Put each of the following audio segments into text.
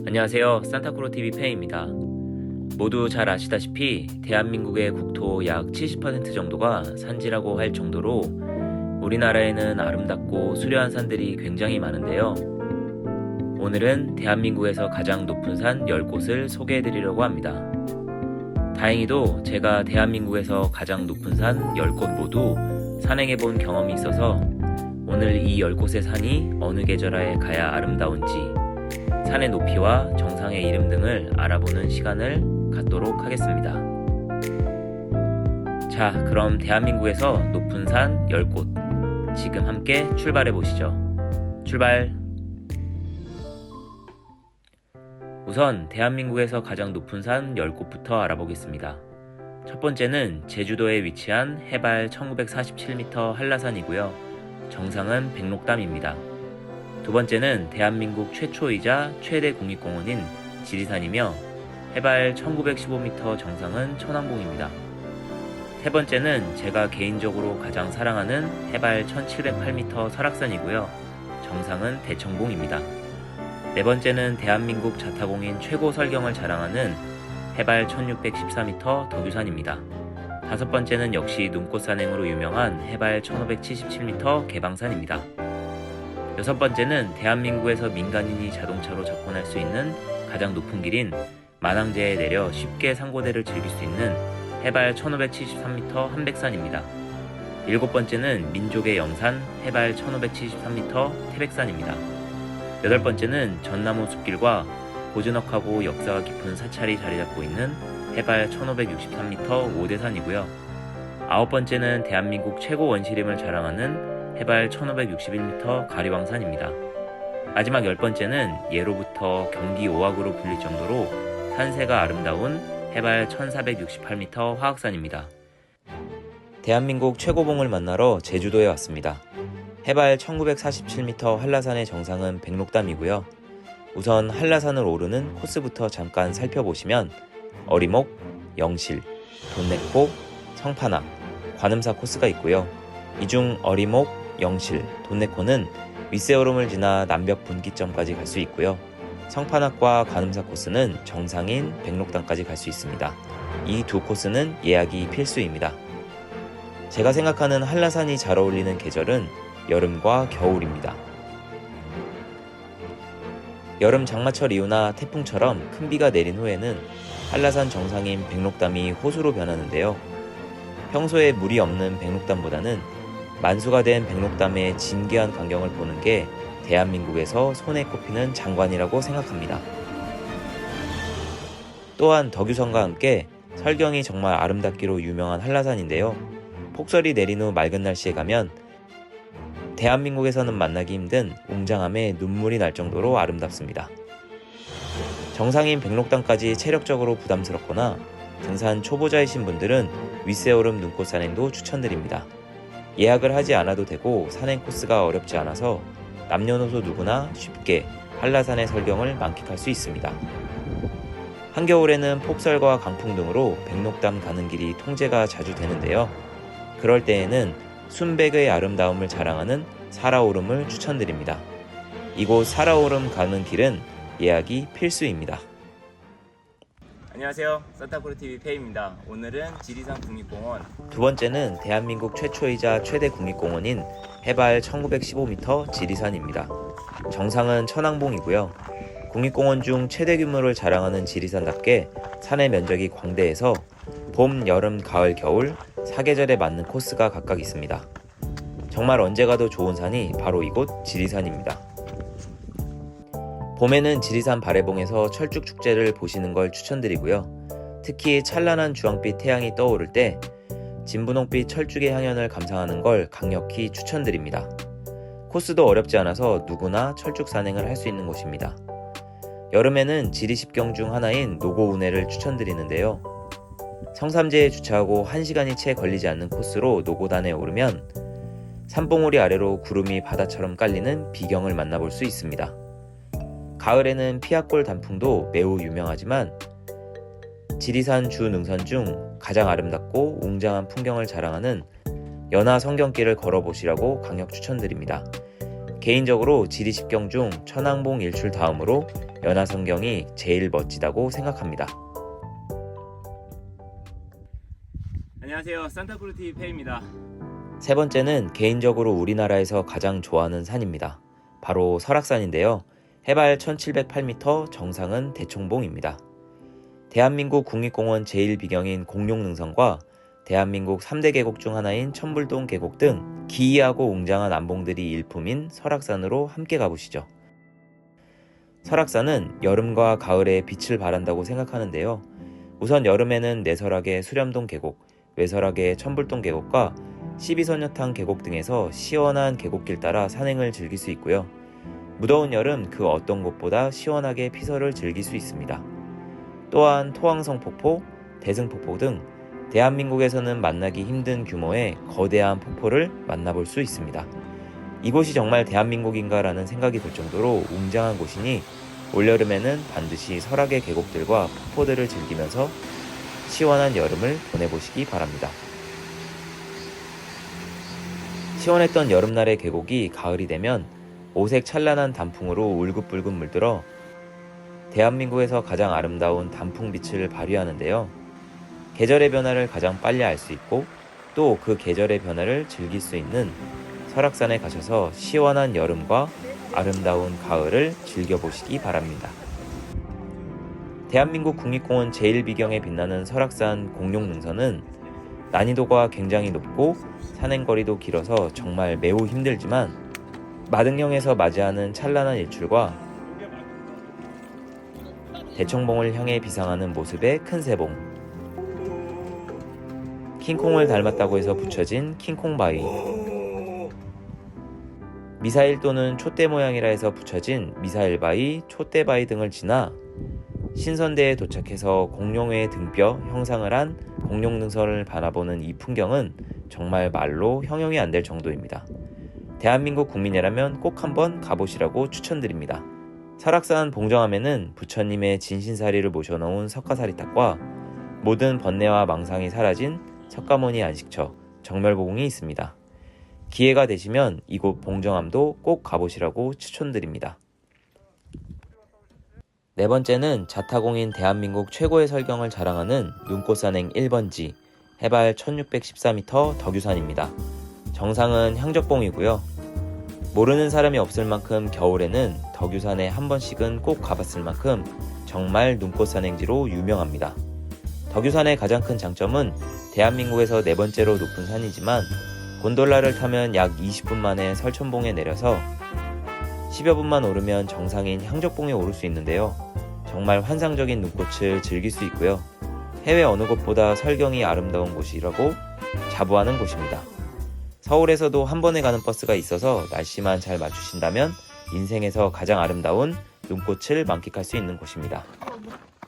안녕하세요. 산타크로TV 팬입니다. 모두 잘 아시다시피 대한민국의 국토 약 70% 정도가 산지라고 할 정도로 우리나라에는 아름답고 수려한 산들이 굉장히 많은데요. 오늘은 대한민국에서 가장 높은 산 10곳을 소개해드리려고 합니다. 다행히도 제가 대한민국에서 가장 높은 산 10곳 모두 산행해본 경험이 있어서 오늘 이 10곳의 산이 어느 계절에 가야 아름다운지 산의 높이와 정상의 이름 등을 알아보는 시간을 갖도록 하겠습니다. 자, 그럼 대한민국에서 높은 산 10곳 지금 함께 출발해 보시죠. 출발! 우선 대한민국에서 가장 높은 산 10곳부터 알아보겠습니다. 첫 번째는 제주도에 위치한 해발 1947m 한라산이고요. 정상은 백록담입니다. 두 번째는 대한민국 최초이자 최대 국립공원인 지리산이며 해발 1915m 정상은 천왕봉입니다. 세 번째는 제가 개인적으로 가장 사랑하는 해발 1708m 설악산이고요. 정상은 대청봉입니다. 네 번째는 대한민국 자타공인 최고 설경을 자랑하는 해발 1614m 덕유산입니다. 다섯 번째는 역시 눈꽃 산행으로 유명한 해발 1577m 개방산입니다. 여섯 번째는 대한민국에서 민간인이 자동차로 접근할 수 있는 가장 높은 길인 만항제에 내려 쉽게 상고대를 즐길 수 있는 해발 1573m 한백산입니다. 일곱 번째는 민족의 영산 해발 1573m 태백산입니다. 여덟 번째는 전나무 숲길과 고즈넉하고 역사가 깊은 사찰이 자리잡고 있는 해발 1563m 오대산이고요. 아홉 번째는 대한민국 최고 원시림을 자랑하는 해발 1561m 가리왕산입니다. 마지막 열 번째는 예로부터 경기 오악으로 불릴 정도로 산세가 아름다운 해발 1468m 화학산입니다. 대한민국 최고봉을 만나러 제주도에 왔습니다. 해발 1947m 한라산의 정상은 백록담이고요. 우선 한라산을 오르는 코스부터 잠깐 살펴보시면 어리목, 영실, 돈내코, 성판악, 관음사 코스가 있고요. 이 중 어리목, 영실, 돈내코는 윗세오름을 지나 남벽 분기점까지 갈 수 있고요. 성판악과 관음사 코스는 정상인 백록담까지 갈 수 있습니다. 이 두 코스는 예약이 필수입니다. 제가 생각하는 한라산이 잘 어울리는 계절은 여름과 겨울입니다. 여름 장마철 이후나 태풍처럼 큰 비가 내린 후에는 한라산 정상인 백록담이 호수로 변하는데요. 평소에 물이 없는 백록담보다는 만수가 된 백록담의 진귀한 광경을 보는 게 대한민국에서 손에 꼽히는 장관이라고 생각합니다. 또한 덕유성과 함께 설경이 정말 아름답기로 유명한 한라산인데요. 폭설이 내린 후 맑은 날씨에 가면 대한민국에서는 만나기 힘든 웅장함에 눈물이 날 정도로 아름답습니다. 정상인 백록담까지 체력적으로 부담스럽거나 등산 초보자이신 분들은 윗세오름 눈꽃 산행도 추천드립니다. 예약을 하지 않아도 되고 산행 코스가 어렵지 않아서 남녀노소 누구나 쉽게 한라산의 설경을 만끽할 수 있습니다. 한겨울에는 폭설과 강풍 등으로 백록담 가는 길이 통제가 자주 되는데요. 그럴 때에는 순백의 아름다움을 자랑하는 사라오름을 추천드립니다. 이곳 사라오름 가는 길은 예약이 필수입니다. 안녕하세요. 산타크로TV 페이입니다. 오늘은 지리산 국립공원 두 번째는 대한민국 최초이자 최대 국립공원인 해발 1915m 지리산입니다. 정상은 천왕봉이고요. 국립공원 중 최대 규모를 자랑하는 지리산답게 산의 면적이 광대해서 봄, 여름, 가을, 겨울 사계절에 맞는 코스가 각각 있습니다. 정말 언제 가도 좋은 산이 바로 이곳 지리산입니다. 봄에는 지리산 바래봉에서 철쭉축제를 보시는 걸 추천드리고요. 특히 찬란한 주황빛 태양이 떠오를 때 진분홍빛 철쭉의 향연을 감상하는 걸 강력히 추천드립니다. 코스도 어렵지 않아서 누구나 철쭉 산행을 할 수 있는 곳입니다. 여름에는 지리십경 중 하나인 노고운해를 추천드리는데요. 성삼재에 주차하고 1시간이 채 걸리지 않는 코스로 노고단에 오르면 산봉우리 아래로 구름이 바다처럼 깔리는 비경을 만나볼 수 있습니다. 가을에는 피아골 단풍도 매우 유명하지만 지리산 주 능선 중 가장 아름답고 웅장한 풍경을 자랑하는 연화 성경길을 걸어보시라고 강력 추천드립니다. 개인적으로 지리십경 중 천왕봉 일출 다음으로 연화성경이 제일 멋지다고 생각합니다. 안녕하세요, 산타크루TV 페이입니다. 세 번째는 개인적으로 우리나라에서 가장 좋아하는 산입니다. 바로 설악산인데요. 해발 1708m, 정상은 대청봉입니다. 대한민국 국립공원 제1비경인 공룡능선과 대한민국 3대 계곡 중 하나인 천불동 계곡 등 기이하고 웅장한 안봉들이 일품인 설악산으로 함께 가보시죠. 설악산은 여름과 가을에 빛을 발한다고 생각하는데요. 우선 여름에는 내설악의 수렴동 계곡, 외설악의 천불동 계곡과 12선녀탕 계곡 등에서 시원한 계곡길 따라 산행을 즐길 수 있고요. 무더운 여름 그 어떤 곳보다 시원하게 피서를 즐길 수 있습니다. 또한 토왕성 폭포, 대승폭포 등 대한민국에서는 만나기 힘든 규모의 거대한 폭포를 만나볼 수 있습니다. 이곳이 정말 대한민국인가 라는 생각이 들 정도로 웅장한 곳이니 올여름에는 반드시 설악의 계곡들과 폭포들을 즐기면서 시원한 여름을 보내보시기 바랍니다. 시원했던 여름날의 계곡이 가을이 되면 오색 찬란한 단풍으로 울긋불긋 물들어 대한민국에서 가장 아름다운 단풍빛을 발휘하는데요. 계절의 변화를 가장 빨리 알 수 있고 또 그 계절의 변화를 즐길 수 있는 설악산에 가셔서 시원한 여름과 아름다운 가을을 즐겨보시기 바랍니다. 대한민국 국립공원 제1비경에 빛나는 설악산 공룡능선은 난이도가 굉장히 높고 산행거리도 길어서 정말 매우 힘들지만 마등령에서 맞이하는 찬란한 일출과 대청봉을 향해 비상하는 모습의 큰 새봉, 킹콩을 닮았다고 해서 붙여진 킹콩바위, 미사일 또는 촛대 모양이라 해서 붙여진 미사일바위, 촛대바위 등을 지나 신선대에 도착해서 공룡의 등뼈 형상을 한 공룡능선을 바라보는 이 풍경은 정말 말로 형용이 안 될 정도입니다. 대한민국 국민이라면 꼭 한번 가보시라고 추천드립니다. 설악산 봉정암에는 부처님의 진신사리를 모셔놓은 석가사리탑과 모든 번뇌와 망상이 사라진 석가모니 안식처 정멸보궁이 있습니다. 기회가 되시면 이곳 봉정암도 꼭 가보시라고 추천드립니다. 네 번째는 자타공인 대한민국 최고의 설경을 자랑하는 눈꽃산행 1번지 해발 1614m 덕유산입니다. 정상은 향적봉이고요. 모르는 사람이 없을 만큼 겨울에는 덕유산에 한 번씩은 꼭 가봤을 만큼 정말 눈꽃산행지로 유명합니다. 덕유산의 가장 큰 장점은 대한민국에서 네 번째로 높은 산이지만 곤돌라를 타면 약 20분 만에 설천봉에 내려서 10여 분만 오르면 정상인 향적봉에 오를 수 있는데요. 정말 환상적인 눈꽃을 즐길 수 있고요. 해외 어느 곳보다 설경이 아름다운 곳이라고 자부하는 곳입니다. 서울에서도 한 번에 가는 버스가 있어서 날씨만 잘 맞추신다면 인생에서 가장 아름다운 눈꽃을 만끽할 수 있는 곳입니다.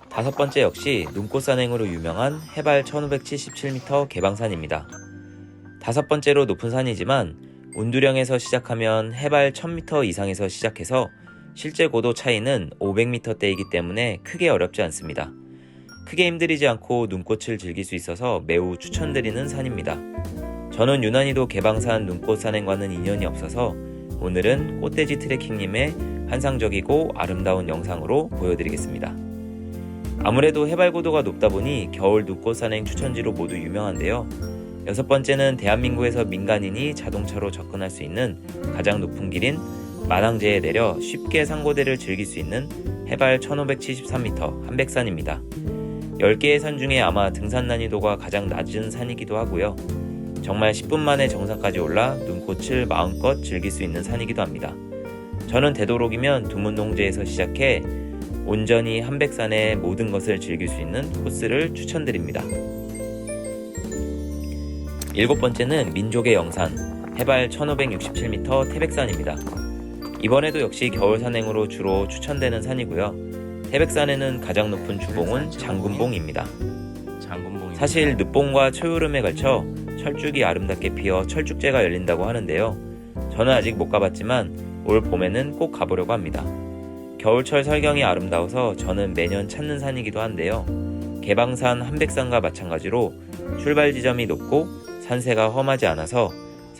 다섯 번째 역시 눈꽃산행으로 유명한 해발 1577m 개방산입니다. 다섯 번째로 높은 산이지만 운두령에서 시작하면 해발 1000m 이상에서 시작해서 실제 고도 차이는 500m대이기 때문에 크게 어렵지 않습니다. 크게 힘들이지 않고 눈꽃을 즐길 수 있어서 매우 추천드리는 산입니다. 저는 유난히도 개방산 눈꽃산행과는 인연이 없어서 오늘은 꽃돼지 트레킹님의 환상적이고 아름다운 영상으로 보여드리겠습니다. 아무래도 해발 고도가 높다 보니 겨울 눈꽃산행 추천지로 모두 유명한데요. 여섯 번째는 대한민국에서 민간인이 자동차로 접근할 수 있는 가장 높은 길인 만항제에 내려 쉽게 상고대를 즐길 수 있는 해발 1573m 한백산입니다. 10개의 산 중에 아마 등산 난이도가 가장 낮은 산이기도 하고요. 정말 10분 만에 정상까지 올라 눈꽃을 마음껏 즐길 수 있는 산이기도 합니다. 저는 되도록이면 두문동제에서 시작해 온전히 한백산의 모든 것을 즐길 수 있는 코스를 추천드립니다. 일곱 번째는 민족의 영산, 해발 1567m 태백산입니다. 이번에도 역시 겨울 산행으로 주로 추천되는 산이고요. 태백산에는 가장 높은 주봉은 장군봉입니다. 사실 늦봄과 초여름에 걸쳐 철쭉이 아름답게 피어 철쭉제가 열린다고 하는데요. 저는 아직 못 가봤지만 올 봄에는 꼭 가보려고 합니다. 겨울철 설경이 아름다워서 저는 매년 찾는 산이기도 한데요. 개방산 한백산과 마찬가지로 출발 지점이 높고 산세가 험하지 않아서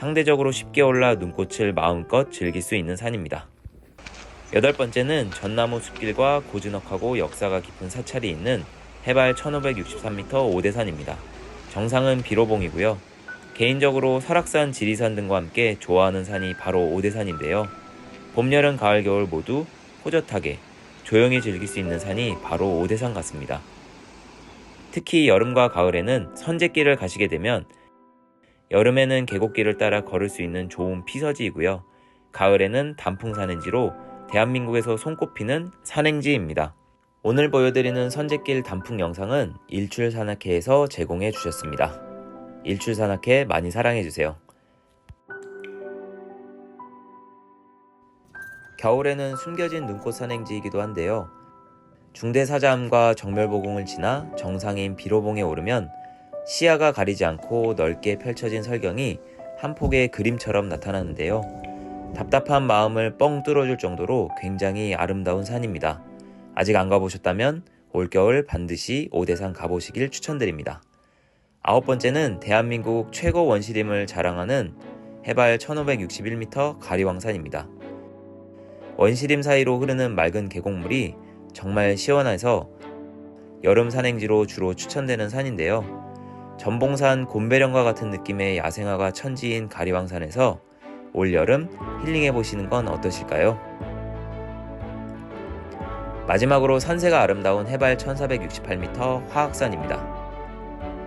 상대적으로 쉽게 올라 눈꽃을 마음껏 즐길 수 있는 산입니다. 8번째는 전나무 숲길과 고즈넉하고 역사가 깊은 사찰이 있는 해발 1563m 오대산입니다. 정상은 비로봉이고요. 개인적으로 설악산, 지리산 등과 함께 좋아하는 산이 바로 오대산인데요. 봄, 여름, 가을, 겨울 모두 호젓하게 조용히 즐길 수 있는 산이 바로 오대산 같습니다. 특히 여름과 가을에는 선제길을 가시게 되면 여름에는 계곡길을 따라 걸을 수 있는 좋은 피서지이고요. 가을에는 단풍산행지로 대한민국에서 손꼽히는 산행지입니다. 오늘 보여드리는 선제길 단풍 영상은 일출산악회에서 제공해 주셨습니다. 일출산악회 많이 사랑해주세요. 겨울에는 숨겨진 눈꽃 산행지이기도 한데요. 중대사자암과 정멸보궁을 지나 정상인 비로봉에 오르면 시야가 가리지 않고 넓게 펼쳐진 설경이 한 폭의 그림처럼 나타나는데요. 답답한 마음을 뻥 뚫어줄 정도로 굉장히 아름다운 산입니다. 아직 안 가보셨다면 올겨울 반드시 오대산 가보시길 추천드립니다. 9번째는 대한민국 최고 원시림을 자랑하는 해발 1561m 가리왕산입니다. 원시림 사이로 흐르는 맑은 계곡물이 정말 시원해서 여름 산행지로 주로 추천되는 산인데요. 전봉산 곰배령과 같은 느낌의 야생화가 천지인 가리왕산에서 올여름 힐링해보시는 건 어떠실까요? 마지막으로 산세가 아름다운 해발 1468m 화학산입니다.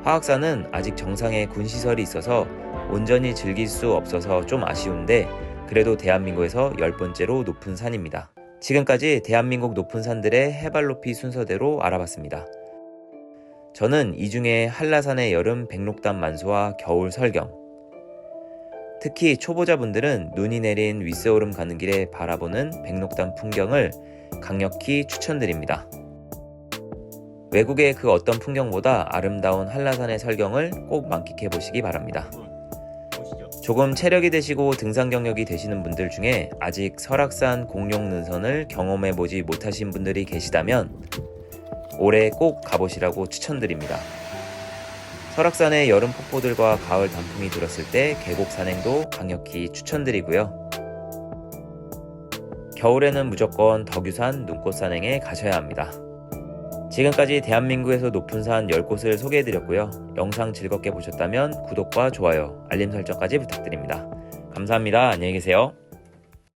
화학산은 아직 정상에 군시설이 있어서 온전히 즐길 수 없어서 좀 아쉬운데 그래도 대한민국에서 10번째로 높은 산입니다. 지금까지 대한민국 높은 산들의 해발 높이 순서대로 알아봤습니다. 저는 이 중에 한라산의 여름 백록담 만수와 겨울 설경, 특히 초보자분들은 눈이 내린 윗세오름 가는 길에 바라보는 백록담 풍경을 강력히 추천드립니다. 외국의 그 어떤 풍경보다 아름다운 한라산의 설경을 꼭 만끽해 보시기 바랍니다. 조금 체력이 되시고 등산 경력이 되시는 분들 중에 아직 설악산 공룡 능선을 경험해 보지 못하신 분들이 계시다면 올해 꼭 가보시라고 추천드립니다. 설악산의 여름 폭포들과 가을 단풍이 들었을 때 계곡 산행도 강력히 추천드리고요. 겨울에는 무조건 덕유산 눈꽃 산행에 가셔야 합니다. 지금까지 대한민국에서 높은 산 10곳을 소개해드렸고요. 영상 즐겁게 보셨다면 구독과 좋아요, 알림 설정까지 부탁드립니다. 감사합니다. 안녕히 계세요.